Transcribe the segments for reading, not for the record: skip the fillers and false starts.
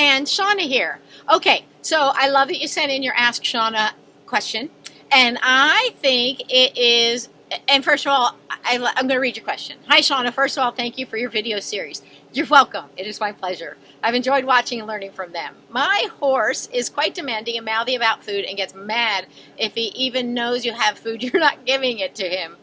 and Shawna here. Okay, so I love that you sent in your Ask Shawna question, and I think it is, and first of all, I'm going to read your question. Hi Shawna, first of all, thank you for your video series. You're welcome. It is my pleasure. I've enjoyed watching and learning from them. My horse is quite demanding and mouthy about food and gets mad if he even knows you have food you're not giving it to him.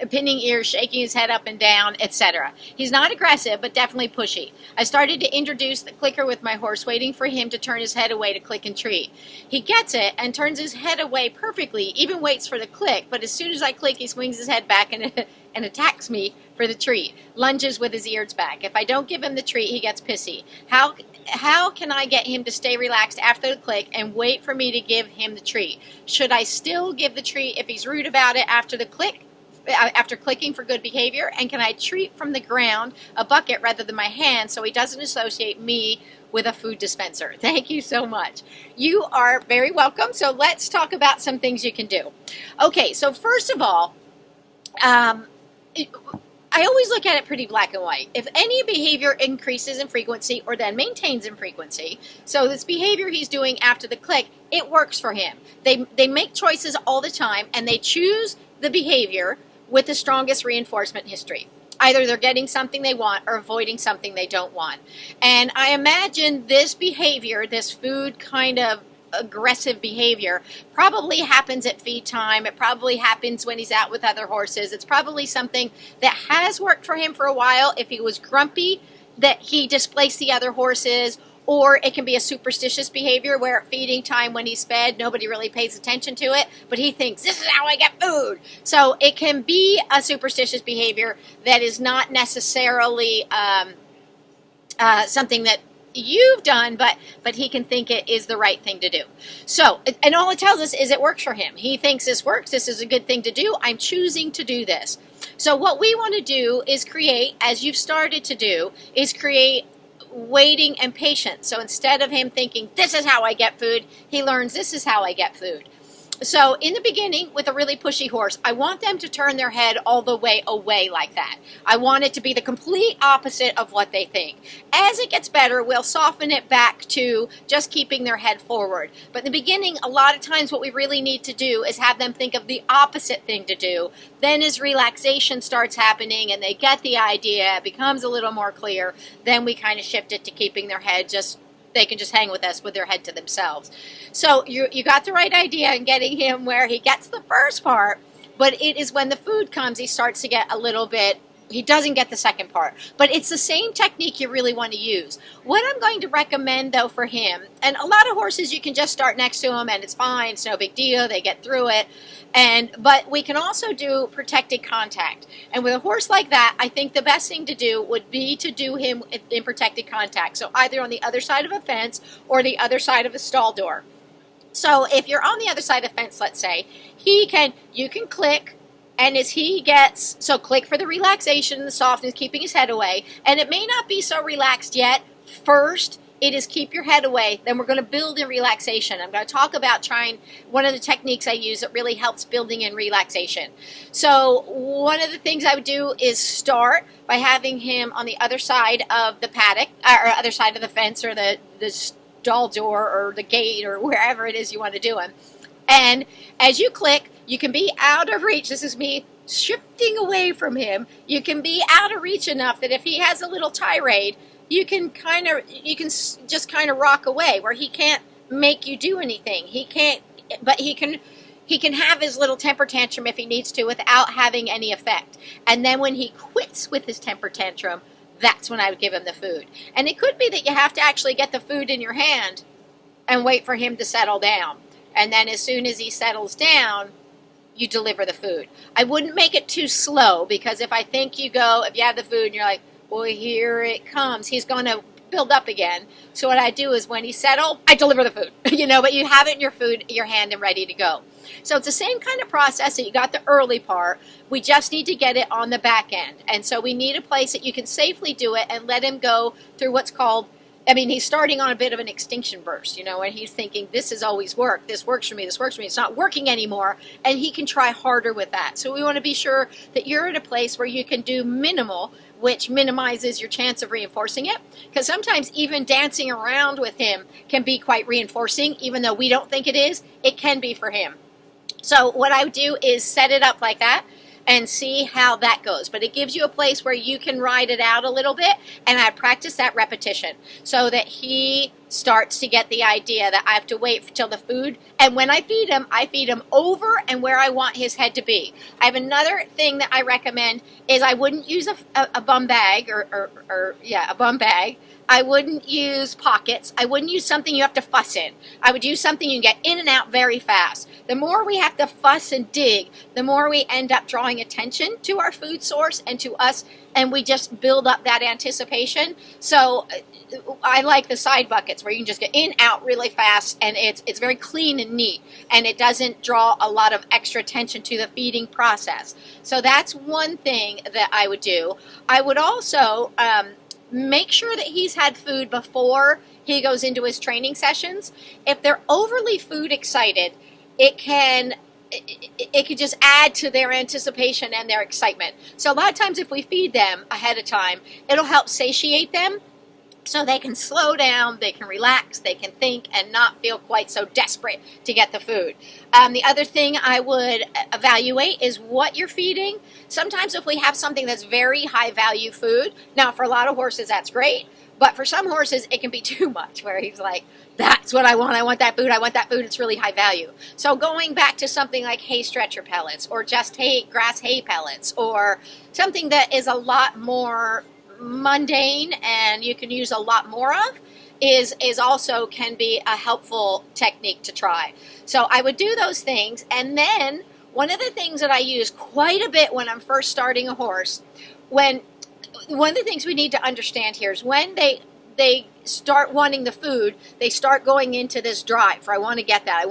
Pinning ears, shaking his head up and down, etc. He's not aggressive, but definitely pushy. I started to introduce the clicker with my horse, waiting for him to turn his head away to click and treat. He gets it and turns his head away perfectly, even waits for the click, but as soon as I click, he swings his head back and attacks me for the treat, lunges with his ears back. If I don't give him the treat, he gets pissy. How can I get him to stay relaxed after the click and wait for me to give him the treat? Should I still give the treat if he's rude about it after the click? After clicking for good behavior, and can I treat from the ground a bucket rather than my hand so he doesn't associate me with a food dispenser? Thank you so much. You are very welcome. So let's talk about some things you can do. Okay, so first of all, I always look at it pretty black and white. If any behavior increases in frequency or then maintains in frequency, so this behavior he's doing after the click, it works for him. They make choices all the time, and they choose the behavior with the strongest reinforcement history. Either they're getting something they want or avoiding something they don't want. And I imagine this behavior, this food kind of aggressive behavior, probably happens at feed time. It probably happens when he's out with other horses. It's probably something that has worked for him for a while. If he was grumpy, that he displaced the other horses. Or it can be a superstitious behavior where at feeding time when he's fed, nobody really pays attention to it, but he thinks, this is how I get food. So it can be a superstitious behavior that is not necessarily something that you've done, but he can think it is the right thing to do. So, and all it tells us is it works for him. He thinks this works, this is a good thing to do, I'm choosing to do this. So what we want to do is create, as you've started to do, is create waiting and patience. So instead of him thinking, this is how I get food, he learns this is how I get food. So in the beginning, with a really pushy horse, I want them to turn their head all the way away like that. I want it to be the complete opposite of what they think. As it gets better, we'll soften it back to just keeping their head forward. But in the beginning, a lot of times what we really need to do is have them think of the opposite thing to do. Then as relaxation starts happening and they get the idea, it becomes a little more clear, then we kind of shift it to keeping their head just, they can just hang with us with their head to themselves. So you got the right idea in getting him where he gets the first part, but it is when the food comes, he starts to get a little bit, he doesn't get the second part. But it's the same technique you really want to use. What I'm going to recommend, though, for him, and a lot of horses you can just start next to him and it's fine, it's no big deal, they get through it. But we can also do protected contact. And with a horse like that, I think the best thing to do would be to do him in protected contact. So either on the other side of a fence or the other side of a stall door. So if you're on the other side of the fence, let's say, you can click, and as he gets, so click for the relaxation and the softness, keeping his head away. And it may not be so relaxed yet. First, it is keep your head away. Then we're going to build in relaxation. I'm going to talk about one of the techniques I use that really helps building in relaxation. So one of the things I would do is start by having him on the other side of the paddock, or other side of the fence, or the stall door, or the gate, or wherever it is you want to do him. And as you click, you can be out of reach. This is me shifting away from him. You can be out of reach enough that if he has a little tirade, you can just kind of rock away where he can't make you do anything. He can't, but he can have his little temper tantrum if he needs to without having any effect. And then when he quits with his temper tantrum, that's when I would give him the food. And it could be that you have to actually get the food in your hand and wait for him to settle down. And then as soon as he settles down, you deliver the food. I wouldn't make it too slow, because if you have the food and you're like, well, here it comes, he's going to build up again. So what I do is when he's settled, I deliver the food, but you have it in your hand and ready to go. So it's the same kind of process that you got the early part. We just need to get it on the back end. And so we need a place that you can safely do it and let him go through what's called, he's starting on a bit of an extinction burst, and he's thinking, this has always worked. This works for me. This works for me. It's not working anymore. And he can try harder with that. So we want to be sure that you're in a place where you can do minimal which minimizes your chance of reinforcing it. Because sometimes even dancing around with him can be quite reinforcing, even though we don't think it is, it can be for him. So what I would do is set it up like that and see how that goes. But it gives you a place where you can ride it out a little bit, and I practice that repetition so that he starts to get the idea that I have to wait till the food, and when I feed him over and where I want his head to be. I have another thing that I recommend is I wouldn't use a bum bag a bum bag. I wouldn't use pockets. I wouldn't use something you have to fuss in. I would use something you can get in and out very fast. The more we have to fuss and dig, the more we end up drawing attention to our food source and to us, and we just build up that anticipation. So I like the side buckets where you can just get in, out really fast, and it's very clean and neat, and it doesn't draw a lot of extra attention to the feeding process. So that's one thing that I would do. I would also make sure that he's had food before he goes into his training sessions. If they're overly food excited, it could just add to their anticipation and their excitement. So a lot of times if we feed them ahead of time, it'll help satiate them so they can slow down, they can relax, they can think and not feel quite so desperate to get the food. The other thing I would evaluate is what you're feeding. Sometimes if we have something that's very high value food, now for a lot of horses that's great, but for some horses it can be too much where he's like, that's what I want that food, it's really high value. So going back to something like hay stretcher pellets or just grass hay pellets or something that is a lot more mundane and you can use a lot more of is also can be a helpful technique to try. So I would do those things, and then one of the things that I use quite a bit when I'm first starting a horse, one of the things we need to understand here is when they start wanting the food, they start going into this drive for I want to get that,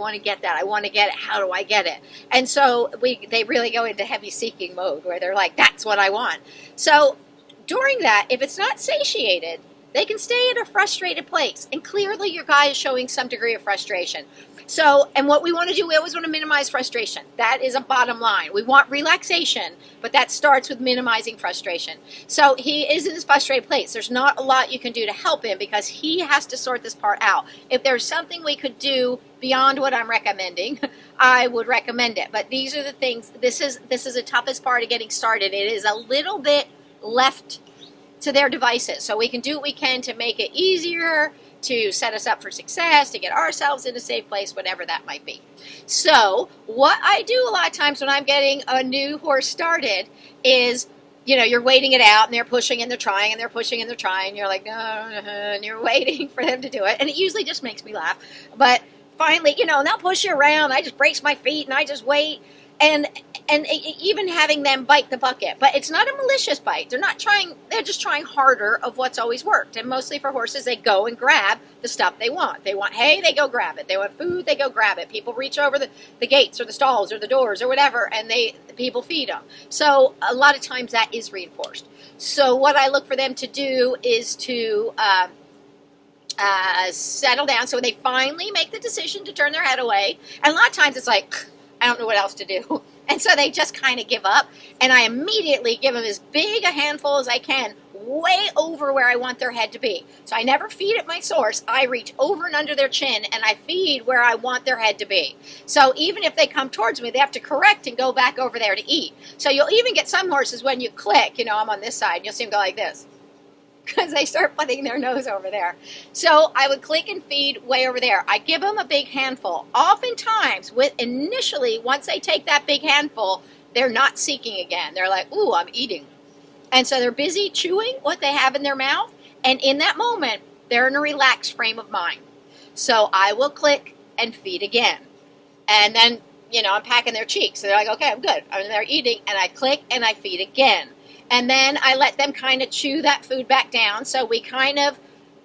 how do I get it? And so they really go into heavy seeking mode where they're like, that's what I want. So during that, if it's not satiated, they can stay at a frustrated place. And clearly your guy is showing some degree of frustration. So, and what we want to do, we always want to minimize frustration. That is a bottom line. We want relaxation, but that starts with minimizing frustration. So he is in this frustrated place. There's not a lot you can do to help him because he has to sort this part out. If there's something we could do beyond what I'm recommending, I would recommend it. But these are the things, this is the toughest part of getting started. It is a little bit left to their devices. So we can do what we can to make it easier, to set us up for success, to get ourselves in a safe place, whatever that might be. So what I do a lot of times when I'm getting a new horse started is, you're waiting it out and they're pushing and they're trying and they're pushing and they're trying. You're like, no, and you're waiting for them to do it. And it usually just makes me laugh. But finally, and they'll push you around. I just brace my feet and I just wait. And even having them bite the bucket. But it's not a malicious bite. They're just trying harder of what's always worked. And mostly for horses, they go and grab the stuff they want. They want hay, they go grab it. They want food, they go grab it. People reach over the gates or the stalls or the doors or whatever, and people feed them. So a lot of times that is reinforced. So what I look for them to do is to settle down. So they finally make the decision to turn their head away. And a lot of times it's like, I don't know what else to do. And so they just kind of give up. And I immediately give them as big a handful as I can, way over where I want their head to be. So I never feed at my source. I reach over and under their chin and I feed where I want their head to be. So even if they come towards me, they have to correct and go back over there to eat. So you'll even get some horses when you click, I'm on this side, and you'll see them go like this, because they start putting their nose over there. So I would click and feed way over there. I give them a big handful. Oftentimes, initially, once they take that big handful, they're not seeking again. They're like, ooh, I'm eating. And so they're busy chewing what they have in their mouth. And in that moment, they're in a relaxed frame of mind. So I will click and feed again. And then, I'm packing their cheeks. So they're like, okay, I'm good. And they're eating, and I click and I feed again. And then I let them kind of chew that food back down. So we kind of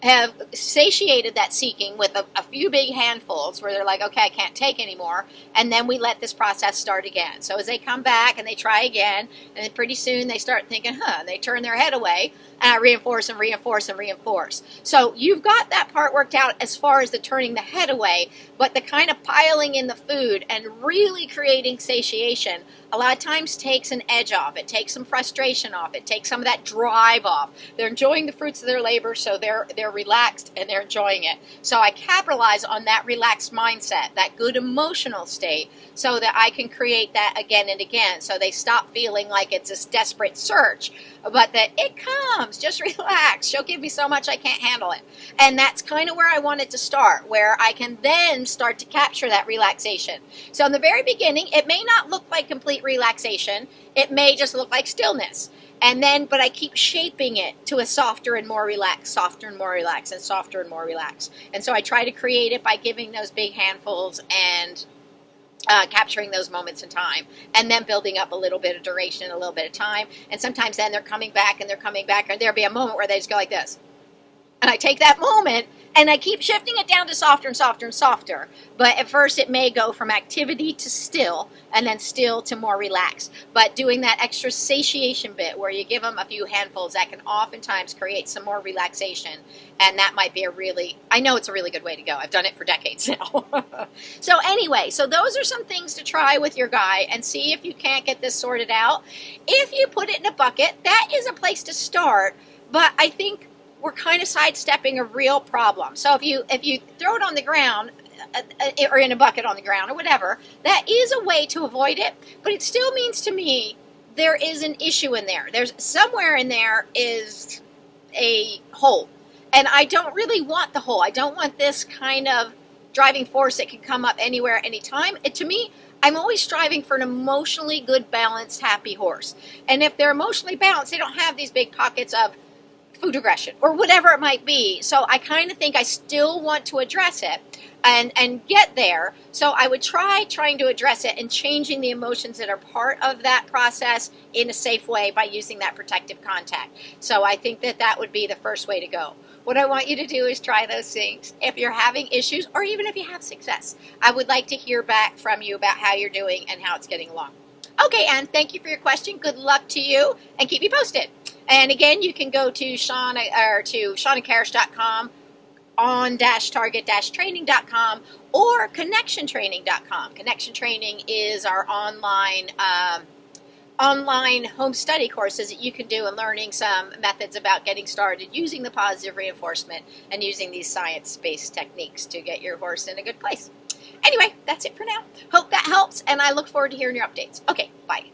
have satiated that seeking with a few big handfuls where they're like, okay, I can't take anymore. And then we let this process start again. So as they come back and they try again, and then pretty soon they start thinking, and they turn their head away, and I reinforce and reinforce and reinforce. So you've got that part worked out as far as the turning the head away, but the kind of piling in the food and really creating satiation, a lot of times takes an edge off. It takes some frustration off. It takes some of that drive off. They're enjoying the fruits of their labor, so they're relaxed and they're enjoying it. So I capitalize on that relaxed mindset, that good emotional state, so that I can create that again and again. So they stop feeling like it's this desperate search, but that it comes, just relax. She'll give me so much I can't handle it. And that's kind of where I wanted to start, where I can then start to capture that relaxation. So in the very beginning, it may not look like complete relaxation. It may just look like stillness. And then, but I keep shaping it to a softer and more relaxed, softer and more relaxed, and softer and more relaxed. And so I try to create it by giving those big handfuls and capturing those moments in time, and then building up a little bit of duration, a little bit of time. And sometimes then they're coming back and they're coming back, and there'll be a moment where they just go like this. And I take that moment and I keep shifting it down to softer and softer and softer. But at first it may go from activity to still, and then still to more relaxed. But doing that extra satiation bit where you give them a few handfuls, that can oftentimes create some more relaxation. And that might be I know it's a really good way to go. I've done it for decades now. So anyway, so those are some things to try with your guy and see if you can't get this sorted out. If you put it in a bucket, that is a place to start. But I think we're kind of sidestepping a real problem. So if you throw it on the ground, or in a bucket on the ground or whatever, that is a way to avoid it. But it still means to me there is an issue in there. There's somewhere in there is a hole. And I don't really want the hole. I don't want this kind of driving force that can come up anywhere, anytime. To me, I'm always striving for an emotionally good, balanced, happy horse. And if they're emotionally balanced, they don't have these big pockets of food aggression or whatever it might be. So I kind of think I still want to address it and get there. So I would trying to address it and changing the emotions that are part of that process in a safe way by using that protective contact. So I think that would be the first way to go. What I want you to do is try those things. If you're having issues, or even if you have success, I would like to hear back from you about how you're doing and how it's getting along. Okay, Ann, thank you for your question. Good luck to you, and keep me posted. And again, you can go to shawnakarrasch.com, on-target-training.com, or connectiontraining.com. Connection Training is our online home study courses that you can do, and learning some methods about getting started using the positive reinforcement and using these science-based techniques to get your horse in a good place. Anyway, that's it for now. Hope that helps, and I look forward to hearing your updates. Okay, bye.